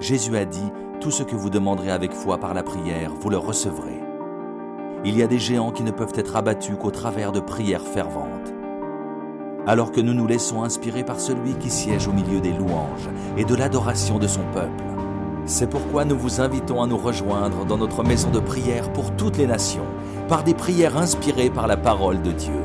Jésus a dit, tout ce que vous demanderez avec foi par la prière, vous le recevrez. Il y a des géants qui ne peuvent être abattus qu'au travers de prières ferventes. Alors que nous nous laissons inspirer par celui qui siège au milieu des louanges et de l'adoration de son peuple. C'est pourquoi nous vous invitons à nous rejoindre dans notre maison de prière pour toutes les nations, par des prières inspirées par la parole de Dieu.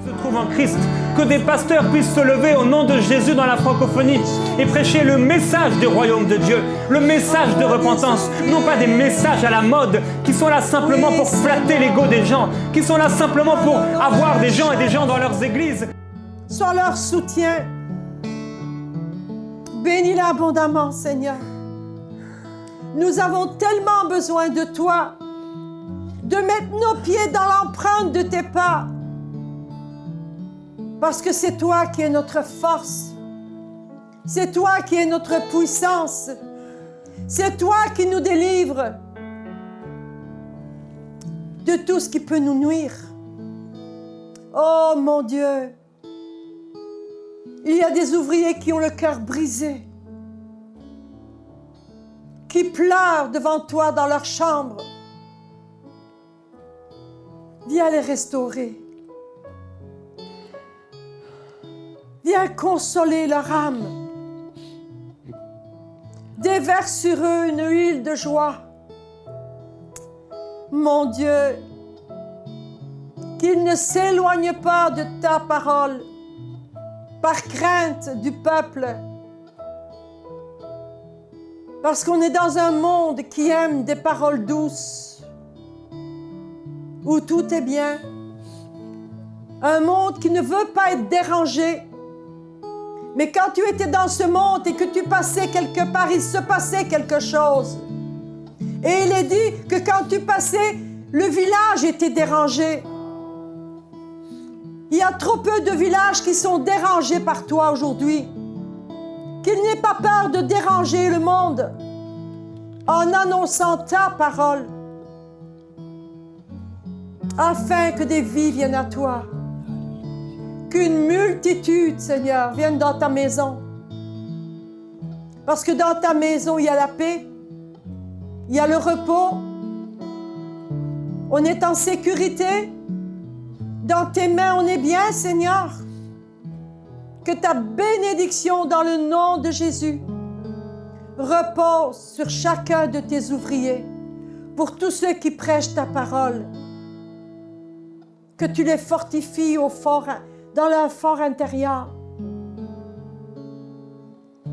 Se trouve en Christ, que des pasteurs puissent se lever au nom de Jésus dans la francophonie et prêcher le message du royaume de Dieu, le message de repentance, non pas des messages à la mode qui sont là simplement pour flatter l'ego des gens, qui sont là simplement pour avoir des gens et des gens dans leurs églises. Sois leur soutien. Bénis-les abondamment, Seigneur. Nous avons tellement besoin de toi, de mettre nos pieds dans l'empreinte de tes pas. Parce que c'est toi qui es notre force. C'est toi qui es notre puissance. C'est toi qui nous délivre de tout ce qui peut nous nuire. Oh mon Dieu, il y a des ouvriers qui ont le cœur brisé, qui pleurent devant toi dans leur chambre. Viens les restaurer. Viens consoler leur âme. Déverse sur eux une huile de joie. Mon Dieu, qu'ils ne s'éloignent pas de ta parole par crainte du peuple. Parce qu'on est dans un monde qui aime des paroles douces, où tout est bien. Un monde qui ne veut pas être dérangé. Mais quand tu étais dans ce monde et que tu passais quelque part, il se passait quelque chose. Et il est dit que quand tu passais, le village était dérangé. Il y a trop peu de villages qui sont dérangés par toi aujourd'hui. Qu'il n'ait pas peur de déranger le monde en annonçant ta parole, afin que des vies viennent à toi. Qu'une multitude, Seigneur, vienne dans ta maison. Parce que dans ta maison, il y a la paix, il y a le repos, on est en sécurité. Dans tes mains, on est bien, Seigneur. Que ta bénédiction dans le nom de Jésus repose sur chacun de tes ouvriers, pour tous ceux qui prêchent ta parole. Que tu les fortifies dans leur fort intérieur.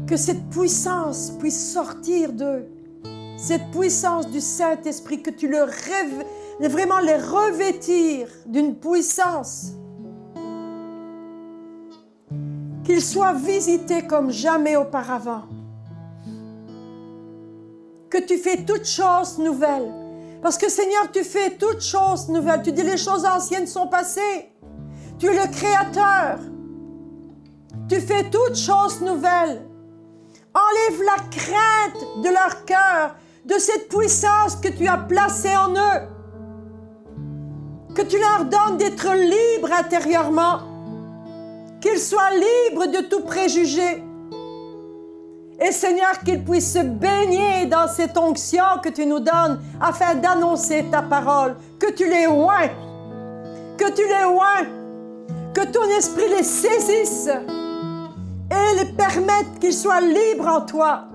Que cette puissance puisse sortir d'eux. Cette puissance du Saint-Esprit, que tu vraiment les revêtir d'une puissance. Qu'ils soient visités comme jamais auparavant. Que tu fais toutes choses nouvelles. Parce que Seigneur, tu fais toutes choses nouvelles. Tu dis les choses anciennes sont passées. Tu es le Créateur. Tu fais toutes choses nouvelles. Enlève la crainte de leur cœur, de cette puissance que tu as placée en eux. Que tu leur donnes d'être libres intérieurement. Qu'ils soient libres de tout préjugé. Et Seigneur, qu'ils puissent se baigner dans cette onction que tu nous donnes afin d'annoncer ta parole. Que tu les oins. Que tu les oins. Que ton esprit les saisisse et les permette qu'ils soient libres en toi.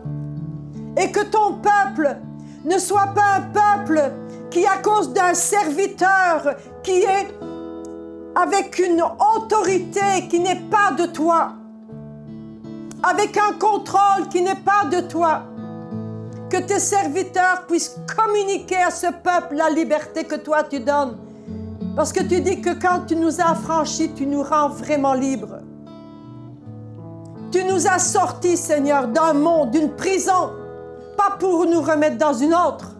Et que ton peuple ne soit pas un peuple qui, à cause d'un serviteur qui est avec une autorité qui n'est pas de toi, avec un contrôle qui n'est pas de toi, que tes serviteurs puissent communiquer à ce peuple la liberté que toi tu donnes. Parce que tu dis que quand tu nous as affranchis, tu nous rends vraiment libres. Tu nous as sortis, Seigneur, d'un monde, d'une prison, pas pour nous remettre dans une autre,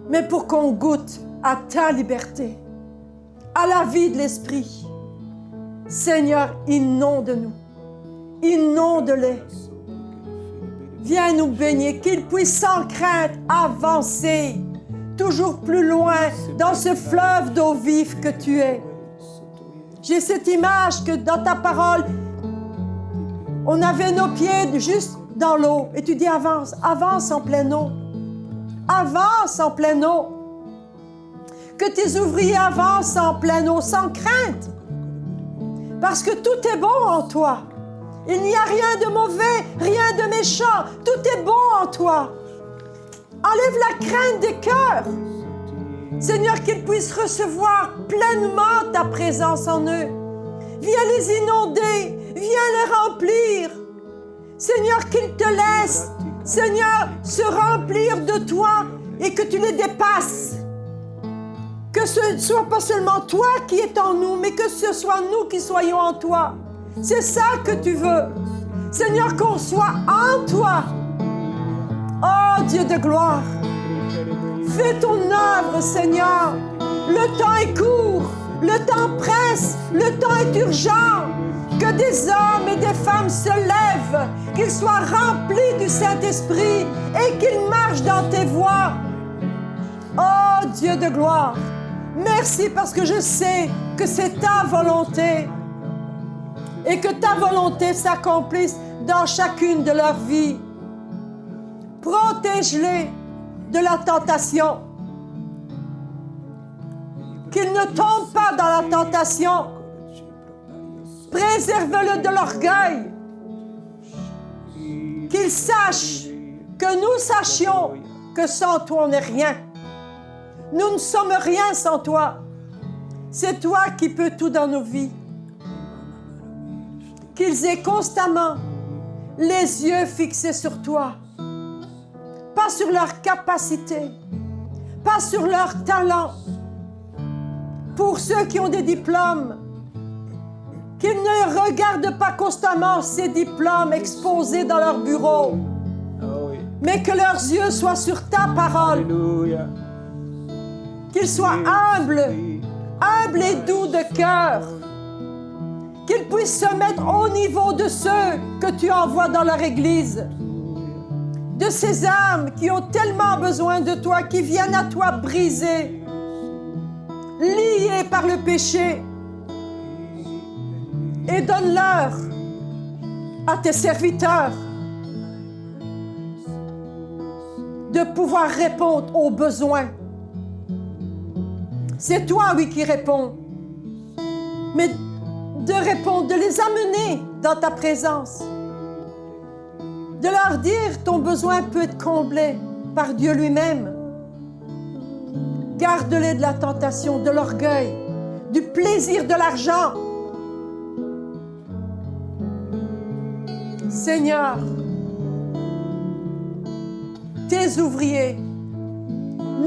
mais pour qu'on goûte à ta liberté, à la vie de l'Esprit. Seigneur, inonde-nous, inonde-les. Viens nous baigner, qu'ils puissent sans crainte avancer toujours plus loin dans ce fleuve d'eau vive que tu es. J'ai cette image que dans ta parole, On avait nos pieds juste dans l'eau. Et tu dis avance, avance en pleine eau. Avance en pleine eau. Que tes ouvriers avancent en pleine eau sans crainte. Parce que tout est bon en toi. Il n'y a rien de mauvais, rien de méchant. Tout est bon en toi. Enlève la crainte des cœurs. Seigneur, qu'ils puissent recevoir pleinement ta présence en eux. Viens les inonder, viens les remplir. Seigneur, qu'ils te laissent, Seigneur, se remplir de toi et que tu les dépasses. Que ce ne soit pas seulement toi qui est en nous, mais que ce soit nous qui soyons en toi. C'est ça que tu veux. Seigneur, qu'on soit en toi. Oh Dieu de gloire, fais ton œuvre, Seigneur. Le temps est court, le temps presse, le temps est urgent. Que des hommes et des femmes se lèvent, qu'ils soient remplis du Saint-Esprit et qu'ils marchent dans tes voies. Oh Dieu de gloire, merci parce que je sais que c'est ta volonté et que ta volonté s'accomplisse dans chacune de leurs vies. Protège-les de la tentation. Qu'ils ne tombent pas dans la tentation. Préserve-le de l'orgueil. Qu'ils sachent que nous sachions que sans toi on n'est rien. Nous ne sommes rien sans toi. C'est toi qui peux tout dans nos vies. Qu'ils aient constamment les yeux fixés sur toi. Pas sur leur capacité, pas sur leur talent. Pour ceux qui ont des diplômes, qu'ils ne regardent pas constamment ces diplômes exposés dans leur bureau, mais que leurs yeux soient sur ta parole. Alléluia. Qu'ils soient humbles et doux de cœur. Qu'ils puissent se mettre au niveau de ceux que tu envoies dans leur église. De ces âmes qui ont tellement besoin de toi, qui viennent à toi brisées, liées par le péché. Et donne-leur à tes serviteurs de pouvoir répondre aux besoins. C'est toi, oui, qui réponds. Mais de répondre, de les amener dans ta présence. De leur dire ton besoin peut être comblé par Dieu lui-même. Garde-les de la tentation, de l'orgueil, du plaisir de l'argent. Seigneur, tes ouvriers,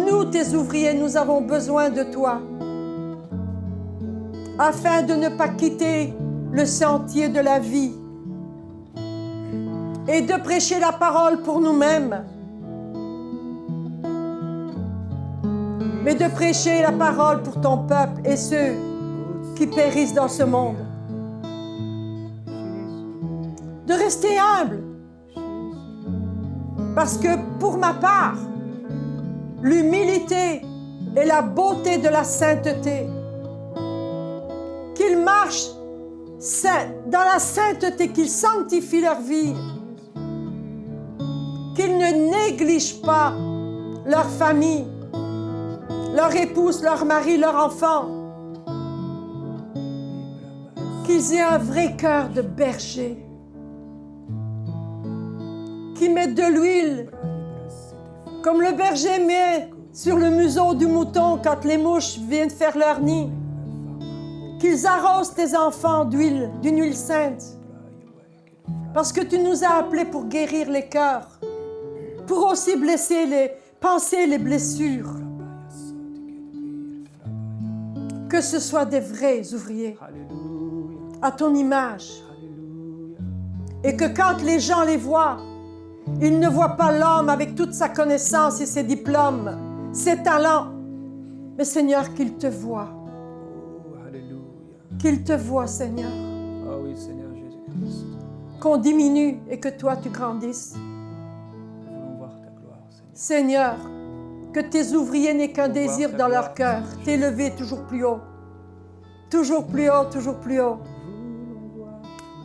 nous tes ouvriers, nous avons besoin de toi afin de ne pas quitter le sentier de la vie et de prêcher la parole pour nous-mêmes, mais de prêcher la parole pour ton peuple et ceux qui périssent dans ce monde. De rester humble, parce que pour ma part, l'humilité et la beauté de la sainteté, qu'ils marchent dans la sainteté, qu'ils sanctifient leur vie, qu'ils ne négligent pas leur famille, leur épouse, leur mari, leur enfant, qu'ils aient un vrai cœur de berger, qui mettent de l'huile, comme le berger met sur le museau du mouton quand les mouches viennent faire leur nid. Qu'ils arrosent tes enfants d'huile, d'une huile sainte. Parce que tu nous as appelés pour guérir les cœurs, pour aussi blesser les pensées, les blessures. Que ce soit des vrais ouvriers, à ton image. Et que quand les gens les voient, ils ne voient pas l'homme avec toute sa connaissance et ses diplômes, ses talents, mais Seigneur, qu'ils te voient. Qu'ils te voient, Seigneur. Oh oui, Seigneur Jésus-Christ. Qu'on diminue et que toi, tu grandisses. Nous voulons voir ta gloire, Seigneur. Seigneur, que tes ouvriers n'aient qu'un désir dans leur cœur, t'élever toujours plus haut. Toujours plus haut, toujours plus haut.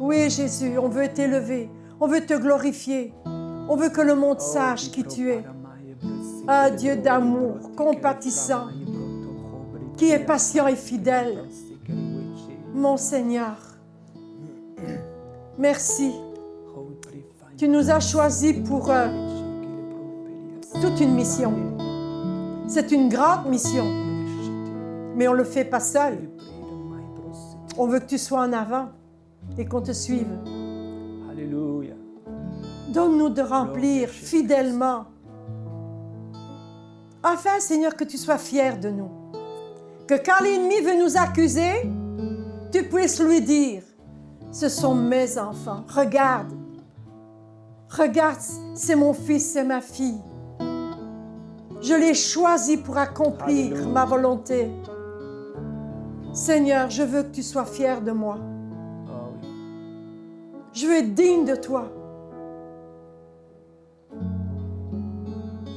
Oui, Jésus, on veut t'élever. On veut te glorifier. On veut que le monde sache qui tu es. Un Dieu d'amour, compatissant, qui est patient et fidèle. Mon Seigneur, merci. Tu nous as choisis pour toute une mission. C'est une grande mission, mais on ne le fait pas seul. On veut que tu sois en avant et qu'on te suive. Alléluia. Donne-nous de remplir fidèlement. Enfin, Seigneur, que tu sois fier de nous. Que quand l'ennemi veut nous accuser, tu puisses lui dire, ce sont mes enfants. Regarde. Regarde, c'est mon fils, c'est ma fille. Je l'ai choisi pour accomplir Alléluia. ma volonté. Seigneur, je veux que tu sois fier de moi. Oh oui. Je veux être digne de toi.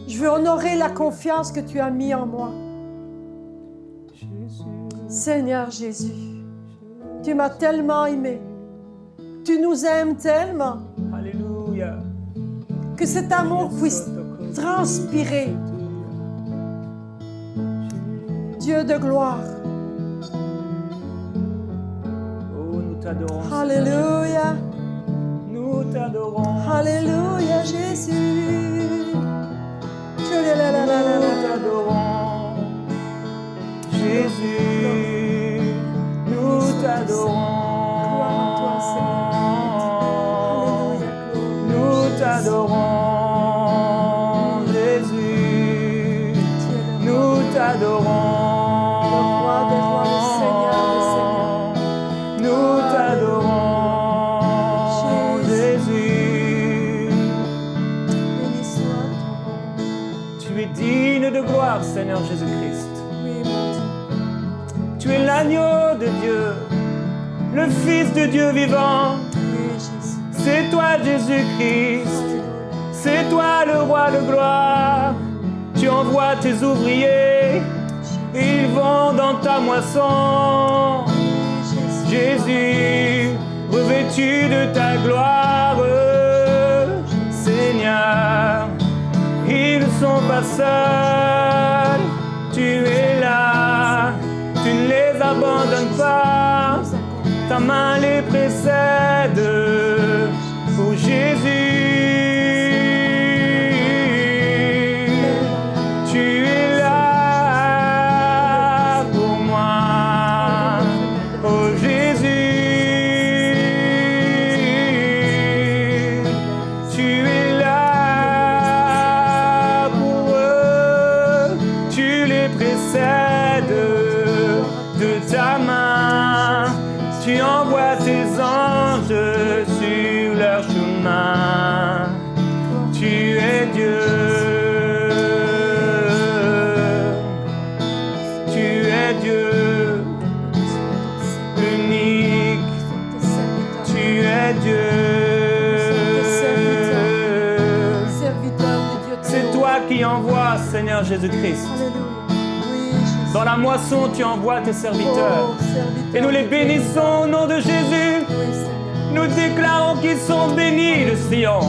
Je veux honorer la confiance que tu as mis en moi. Seigneur Jésus, tu m'as tellement aimé. Tu nous aimes tellement Alléluia. que cet amour puisse transpirer. Dieu de gloire. Oh, nous t'adorons. Seigneur. Alléluia. Nous t'adorons. Alléluia Jésus. Nous t'adorons. Jésus. Nous t'adorons. Gloire à toi, Seigneur. Alléluia. Nous t'adorons. Jésus. Nous t'adorons. Le roi des rois, le Seigneur des seigneurs. Nous t'adorons. Jésus. Béni soit Tu es digne de gloire, Seigneur Jésus-Christ. ton nom. Oui, mon Dieu. Tu es l'agneau de Dieu, le Fils de Dieu vivant. Oui, Jésus. C'est toi, Jésus-Christ. Alléluia. C'est toi, le roi de gloire. Tu envoies tes ouvriers. Ils vont dans ta moisson. Jésus, revêtu de ta gloire. Seigneur, ils ne sont pas seuls. Tu es là. Tu ne les abandonnes pas. Ta main les précède. Oh Jésus, tu es là pour moi. Oh Jésus, tu es là pour eux. Tu les précèdes de ta main. Tu envoies tes anges sur leur chemin. Tu es Dieu. Tu es Dieu. Unique. Tu es Dieu. Serviteur de Dieu. C'est toi qui envoies, Seigneur Jésus-Christ. Alléluia. Oui, Jésus. Dans la moisson, tu envoies tes serviteurs. Oh, serviteur Et nous les de Dieu. bénissons au nom de Jésus. Oui, Seigneur. Nous déclarons qu'ils sont bénis de Sion.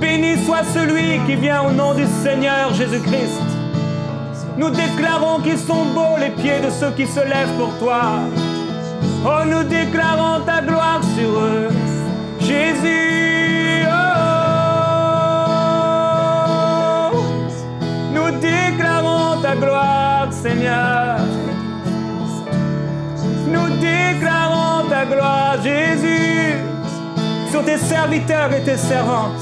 Béni soit celui qui vient au nom du Seigneur Jésus-Christ. Nous déclarons qu'ils sont beaux les pieds de ceux qui se lèvent pour toi. Oh, nous déclarons ta gloire sur eux. Jésus, oh, nous déclarons ta gloire, Seigneur. Nous déclarons ta gloire, Jésus, sur tes serviteurs et tes servantes,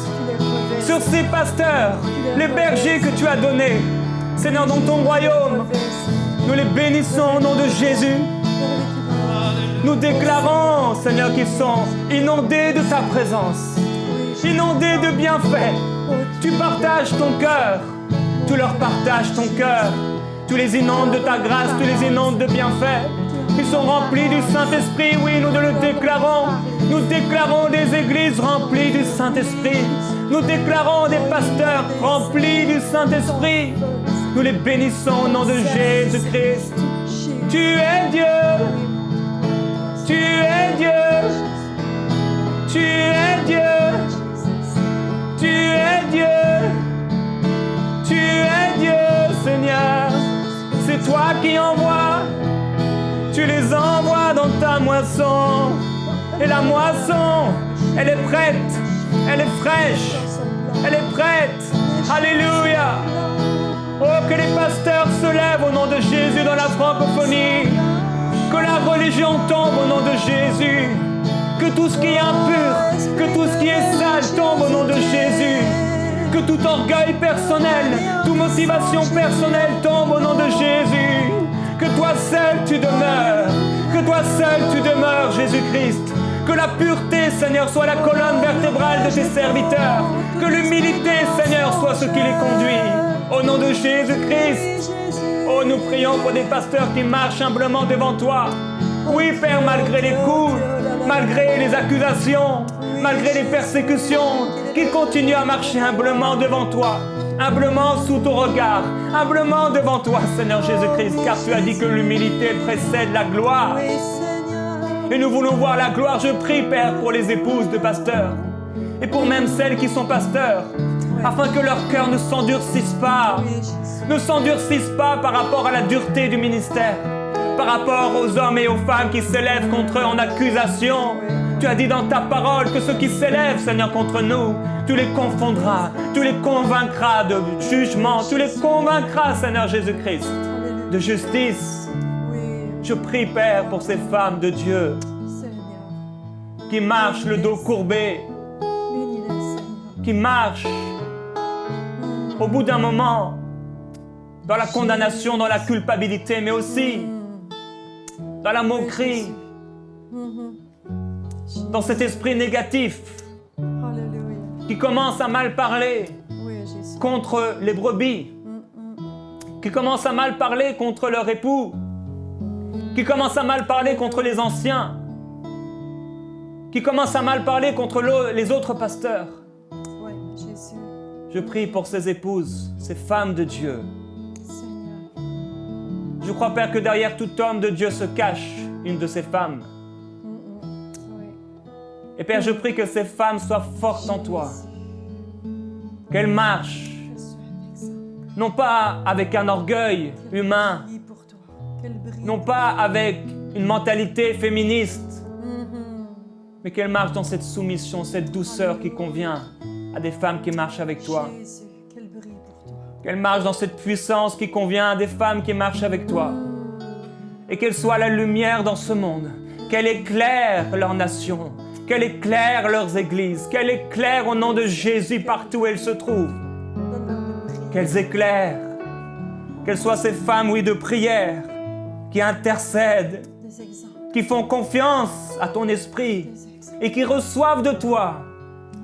sur ces pasteurs, les bergers que tu as donnés, Seigneur, dans ton royaume. Nous les bénissons au nom de Jésus. Nous déclarons, Seigneur, qu'ils sont inondés de ta présence, inondés de bienfaits. Tu partages ton cœur, tu leur partages ton cœur. Tu les inondes de ta grâce, tu les inondes de bienfaits. Ils sont remplis du Saint-Esprit, oui, nous le déclarons. Nous déclarons des églises remplies du Saint-Esprit. Nous déclarons des pasteurs remplis du Saint-Esprit. Nous les bénissons au nom de Jésus-Christ. Tu es Dieu. Tu es Dieu. Tu es Dieu. Tu es Dieu. Tu es Dieu, Seigneur. C'est toi qui envoies. Tu les envoies dans ta moisson. Et la moisson, elle est prête. Elle est fraîche. Elle est prête. Alléluia. Oh, que les pasteurs se lèvent au nom de Jésus dans la francophonie. Que la religion tombe au nom de Jésus. Que tout ce qui est impur, que tout ce qui est sale tombe au nom de Jésus. Que tout orgueil personnel, toute motivation personnelle tombe au nom de Jésus. Que toi seul tu demeures. Que toi seul tu demeures, Jésus-Christ. Que la pureté, Seigneur, soit la colonne vertébrale de tes serviteurs. Que l'humilité, Seigneur, soit ce qui les conduit. Au nom de Jésus-Christ. Oh, nous prions pour des pasteurs qui marchent humblement devant toi. Oui, Père, malgré les coups, malgré les accusations, malgré les persécutions, qu'ils continuent à marcher humblement devant toi. Humblement sous ton regard. Humblement devant toi, Seigneur Jésus-Christ. Car tu as dit que l'humilité précède la gloire. Et nous voulons voir la gloire. Je prie, Père, pour les épouses de pasteurs. Et pour même celles qui sont pasteurs. Afin que leur cœur ne s'endurcisse pas. Ne s'endurcisse pas par rapport à la dureté du ministère. Par rapport aux hommes et aux femmes qui s'élèvent contre eux en accusation. Tu as dit dans ta parole que ceux qui s'élèvent, Seigneur, contre nous, tu les confondras. Tu les convaincras de jugement. Tu les convaincras, Seigneur Jésus-Christ, de justice. Je prie, Père, pour ces femmes de Dieu qui marchent le dos courbé, qui marchent au bout d'un moment dans la condamnation, dans la culpabilité, mais aussi dans la moquerie, dans cet esprit négatif qui commence à mal parler contre les brebis, qui commence à mal parler contre leur époux, qui commence à mal parler contre les anciens, qui commence à mal parler contre les autres pasteurs. Je prie pour ces épouses, ces femmes de Dieu. Je crois, Père, que derrière tout homme de Dieu se cache une de ces femmes. Et Père, je prie que ces femmes soient fortes en toi. Qu'elles marchent, non pas avec un orgueil humain, non pas avec une mentalité féministe, mais qu'elles marchent dans cette soumission, cette douceur qui convient à des femmes qui marchent avec toi. Qu'elles marchent dans cette puissance qui convient à des femmes qui marchent avec toi. Et qu'elles soient la lumière dans ce monde. Qu'elles éclairent leur nation. Qu'elles éclairent leurs églises. Qu'elles éclairent au nom de Jésus partout où elles se trouvent. Qu'elles éclairent. Qu'elles soient ces femmes, oui, de prière, qui intercèdent, qui font confiance à ton esprit et qui reçoivent de toi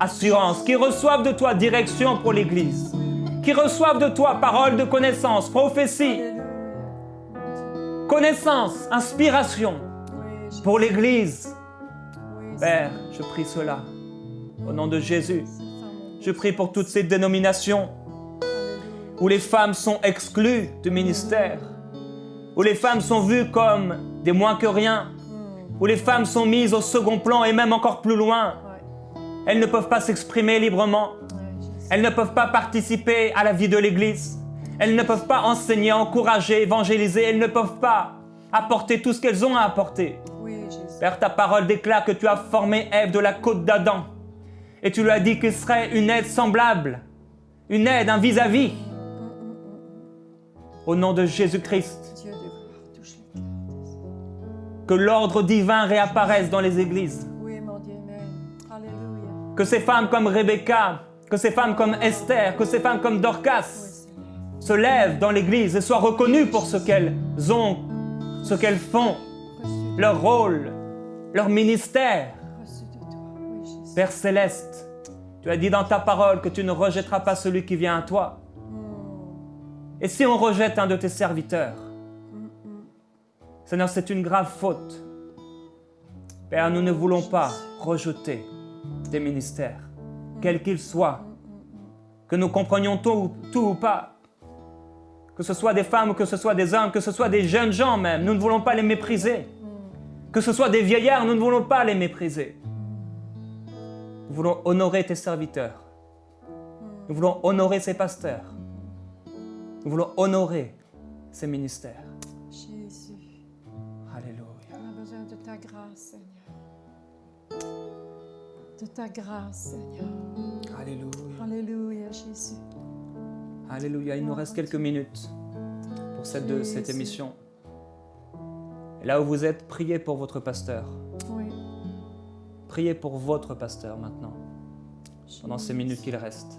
assurance, qui reçoivent de toi direction pour l'Église, qui reçoivent de toi parole de connaissance, prophétie, connaissance, inspiration pour l'Église. Père, je prie cela au nom de Jésus. Je prie pour toutes ces dénominations où les femmes sont exclues du ministère, où les femmes sont vues comme des moins que rien, où les femmes sont mises au second plan et même encore plus loin. Elles ne peuvent pas s'exprimer librement. Elles ne peuvent pas participer à la vie de l'Église. Elles ne peuvent pas enseigner, encourager, évangéliser. Elles ne peuvent pas apporter tout ce qu'elles ont à apporter. Père, ta parole déclare que tu as formé Ève de la côte d'Adam. Et tu lui as dit qu'il serait une aide semblable, une aide, un vis-à-vis. Au nom de Jésus-Christ, que l'ordre divin réapparaisse dans les églises. Que ces femmes comme Rebecca, que ces femmes comme Esther, que ces femmes comme Dorcas se lèvent dans l'église et soient reconnues pour ce qu'elles ont, ce qu'elles font, leur rôle, leur ministère. Père Céleste, tu as dit dans ta parole que tu ne rejetteras pas celui qui vient à toi. Et si on rejette un de tes serviteurs, Seigneur, c'est une grave faute. Père, nous ne voulons pas rejeter des ministères, quels qu'ils soient, que nous comprenions tout ou pas, que ce soit des femmes, que ce soit des hommes, que ce soit des jeunes gens même, nous ne voulons pas les mépriser. Que ce soit des vieillards, nous ne voulons pas les mépriser. Nous voulons honorer tes serviteurs. Nous voulons honorer ces pasteurs. Nous voulons honorer ces ministères. Jésus, Alléluia. on a besoin de ta grâce, Seigneur. De ta grâce, Seigneur. Alléluia. Alléluia, Jésus. Alléluia. Il nous reste quelques minutes pour cette Jésus. émission. Et là où vous êtes, priez pour votre pasteur. Oui. Priez pour votre pasteur maintenant, pendant ces minutes qu'il reste.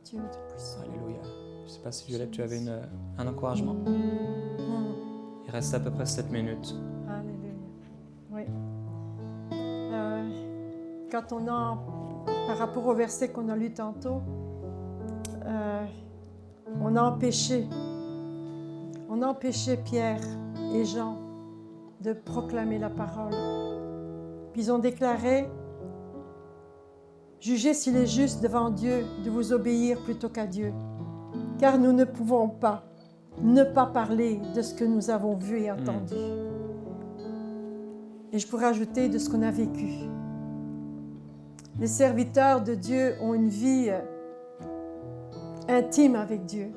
Dieu Tout-Puissant. Alléluia. Je ne sais pas si Violette, tu avais un encouragement. Il reste à peu près 7 minutes. Alléluia. Oui. Quand on a, par rapport au verset qu'on a lu tantôt, on a empêché Pierre et Jean de proclamer la parole. Puis ils ont déclaré, « Jugez s'il est juste devant Dieu de vous obéir plutôt qu'à Dieu, car nous ne pouvons pas ne pas parler de ce que nous avons vu et entendu. Et je pourrais ajouter de ce qu'on a vécu. Les serviteurs de Dieu ont une vie intime avec Dieu.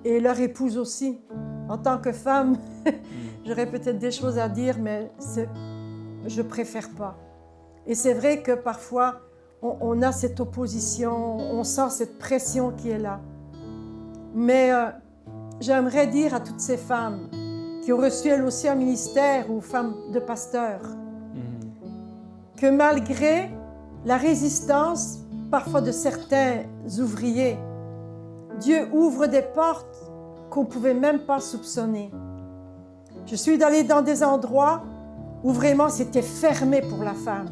Et leur épouse aussi. En tant que femme, j'aurais peut-être des choses à dire, mais je préfère pas. Et c'est vrai que parfois, on a cette opposition, on sent cette pression qui est là. Mais j'aimerais dire à toutes ces femmes qui ont reçu elles aussi un ministère ou femmes de pasteurs, que malgré la résistance parfois de certains ouvriers, Dieu ouvre des portes qu'on ne pouvait même pas soupçonner. Je suis allée dans des endroits où vraiment c'était fermé pour la femme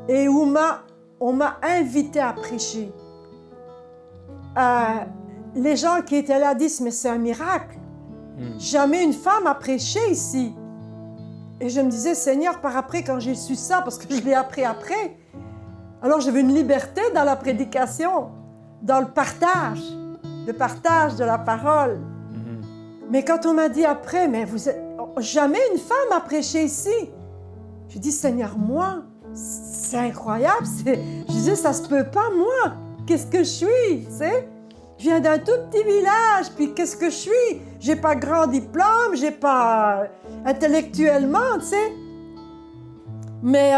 et où on m'a invité à prêcher. Les gens qui étaient là disent « mais c'est un miracle, jamais une femme a prêché ici ». Et je me disais « Seigneur, par après, quand j'ai su ça, parce que je l'ai appris après, alors j'avais une liberté dans la prédication, dans le partage de la parole. Mais quand on m'a dit après, mais jamais une femme a prêché ici. Je dis, Seigneur, moi, c'est incroyable. Je disais, ça se peut pas, moi. Qu'est-ce que je suis, tu sais? Je viens d'un tout petit village, puis qu'est-ce que je suis? J'ai pas grand diplôme, j'ai pas intellectuellement, tu sais. Mais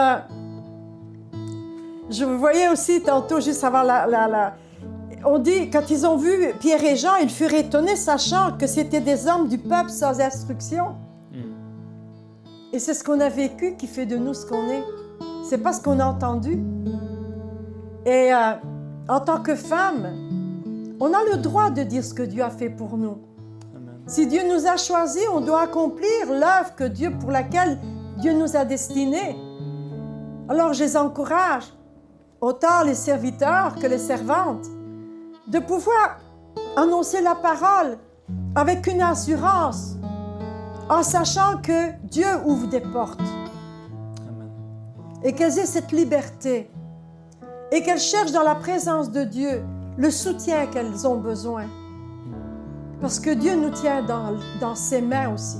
je voyais aussi tantôt, juste avant on dit, quand ils ont vu Pierre et Jean, ils furent étonnés, sachant que c'était des hommes du peuple sans instruction. Et c'est ce qu'on a vécu qui fait de nous ce qu'on est. C'est pas ce qu'on a entendu. Et en tant que femme, on a le droit de dire ce que Dieu a fait pour nous. Amen. Si Dieu nous a choisis, on doit accomplir l'œuvre pour laquelle Dieu nous a destinés. Alors je les encourage, autant les serviteurs que les servantes, de pouvoir annoncer la parole avec une assurance, en sachant que Dieu ouvre des portes. Amen. Et qu'elles aient cette liberté et qu'elles cherchent dans la présence de Dieu le soutien qu'elles ont besoin. Parce que Dieu nous tient dans ses mains aussi.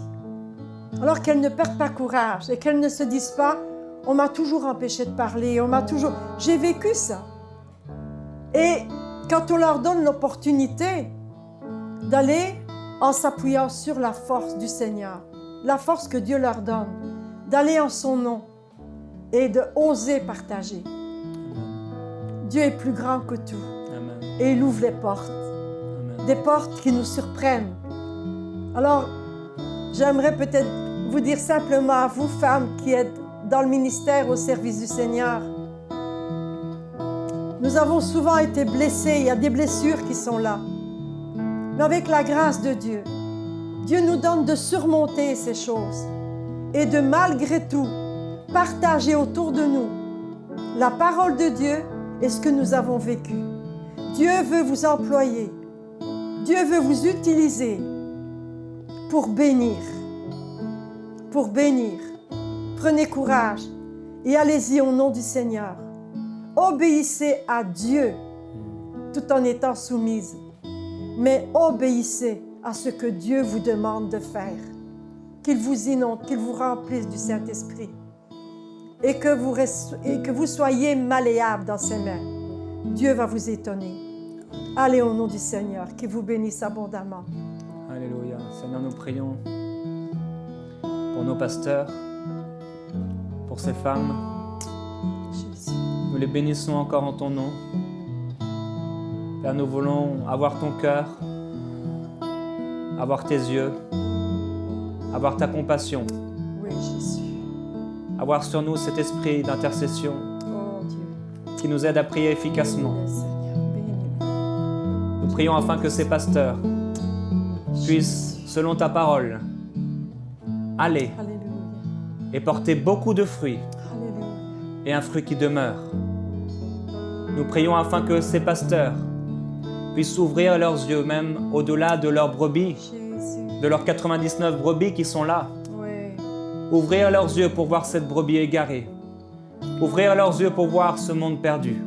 Alors qu'elles ne perdent pas courage et qu'elles ne se disent pas « on m'a toujours empêché de parler, on m'a toujours... » J'ai vécu ça. Et quand on leur donne l'opportunité d'aller en s'appuyant sur la force du Seigneur, la force que Dieu leur donne, d'aller en son nom et de oser partager. Dieu est plus grand que tout. Amen. Et il ouvre les portes. Amen. Des portes qui nous surprennent. Alors, j'aimerais peut-être vous dire simplement à vous, femmes qui êtes dans le ministère au service du Seigneur, nous avons souvent été blessés, il y a des blessures qui sont là. Mais avec la grâce de Dieu, Dieu nous donne de surmonter ces choses et de malgré tout partager autour de nous la parole de Dieu et ce que nous avons vécu. Dieu veut vous employer. Dieu veut vous utiliser pour bénir. Pour bénir. Prenez courage et allez-y au nom du Seigneur. Obéissez à Dieu tout en étant soumise. Mais obéissez à ce que Dieu vous demande de faire. Qu'il vous inonde, qu'il vous remplisse du Saint-Esprit. et que vous soyez malléable dans ses mains. Dieu va vous étonner. Allez au nom du Seigneur, qui vous bénisse abondamment. Alléluia. Seigneur, nous prions pour nos pasteurs, pour ces femmes. Jésus. Nous les bénissons encore en ton nom. Père, nous voulons avoir ton cœur, avoir tes yeux, avoir ta compassion, Oui, Jésus. avoir sur nous cet esprit d'intercession Oh Dieu. qui nous aide à prier efficacement. Bénis-le, Seigneur. Bénis-le. Nous prions afin que ces pasteurs puissent, selon ta parole, aller Alléluia. et porter beaucoup de fruits Alléluia. et un fruit qui demeure. Nous prions afin que ces pasteurs puissent ouvrir leurs yeux, même au-delà de leurs brebis, Jésus. de leurs 99 brebis qui sont là. Oui. Ouvrir leurs yeux pour voir cette brebis égarée. Ouvrir leurs yeux pour voir ce monde perdu.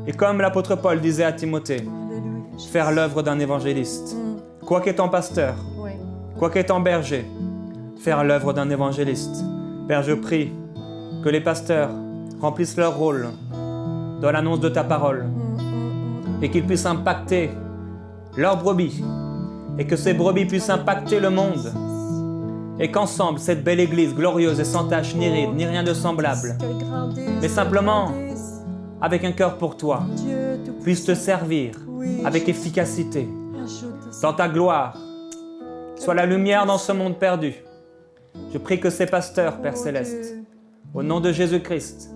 Et comme l'apôtre Paul disait à Timothée, Alléluia. faire l'œuvre d'un évangéliste. Quoi qu'étant pasteur, Oui. quoi qu'étant berger, faire l'œuvre d'un évangéliste. Père, je prie que les pasteurs remplissent leur rôle dans l'annonce de ta parole et qu'ils puissent impacter leurs brebis et que ces brebis puissent impacter le monde et qu'ensemble, cette belle église glorieuse et sans tache ni ride, ni rien de semblable, Quelle grandeur, mais simplement quelle grandeur. avec un cœur pour toi, Dieu tout puisse te servir Oui, avec efficacité ajoute dans ta gloire. Sois la lumière dans ce monde perdu. Je prie que ces pasteurs, Père Céleste, au nom de Jésus-Christ,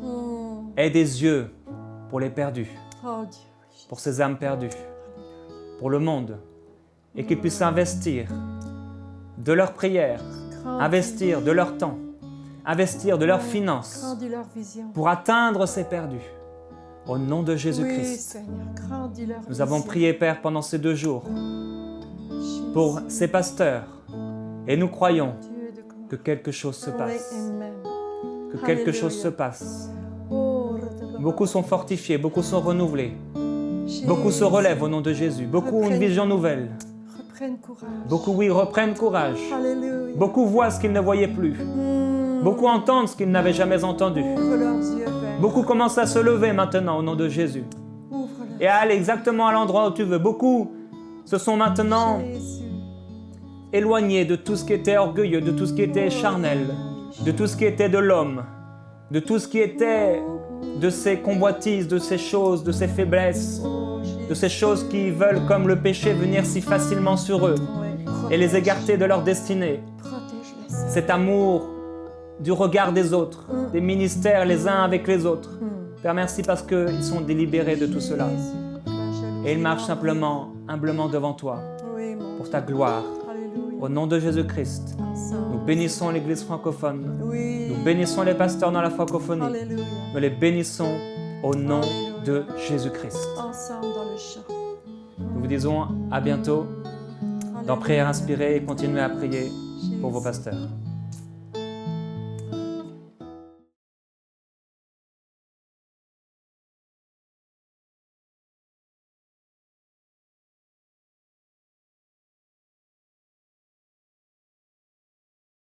aient des yeux pour les perdus, Oh Dieu. pour ces âmes perdues, pour le monde, et qu'ils puissent investir de leurs prières, investir de leur temps, investir de leurs finances Grandis leur vision. pour atteindre ces perdus. Au nom de Oui, Jésus-Christ, Seigneur, grandis leur nous avons vision. prié, Père, pendant ces 2 jours Jésus, pour ces pasteurs et nous croyons Dieu de grandeur. que quelque chose se Oui, passe, amen. que quelque Alléluia. chose se passe. Oh, Beaucoup sont fortifiés, beaucoup sont renouvelés, Jésus, beaucoup se relèvent au nom de Jésus, beaucoup ont une vision nouvelle, reprenne courage. beaucoup, oui, reprennent courage, Alléluia. beaucoup voient ce qu'ils ne voyaient plus, beaucoup entendent ce qu'ils n'avaient jamais entendu, Ouvre leurs yeux, Père. beaucoup commencent à se lever maintenant au nom de Jésus Ouvre leurs et à aller exactement à l'endroit où tu veux. Beaucoup se sont maintenant Jésus. éloignés de tout ce qui était orgueilleux, de tout ce qui était charnel, de tout ce qui était de l'homme, de tout ce qui était de ces convoitises, de ces choses, de ces faiblesses, Oh, Jésus. de ces choses qui veulent, comme le péché, venir si facilement sur eux Oui, et les écarter de leur destinée. protège-les, Seigneur. Cet amour du regard des autres, des ministères les uns avec les autres. Père, merci parce qu'ils sont délibérés de tout cela. Jésus, la jalousie. Et ils marchent simplement, humblement devant toi, Oui, mon pour ta gloire. Alléluia. Au nom de Jésus-Christ, Ensemble. nous bénissons l'Église francophone. Oui. Nous bénissons les pasteurs dans la francophonie. Alléluia. Nous les bénissons au nom Alléluia. de Jésus-Christ. Ensemble dans le champ. Nous vous disons à bientôt dans Prière inspirée et continuez à prier pour vos pasteurs.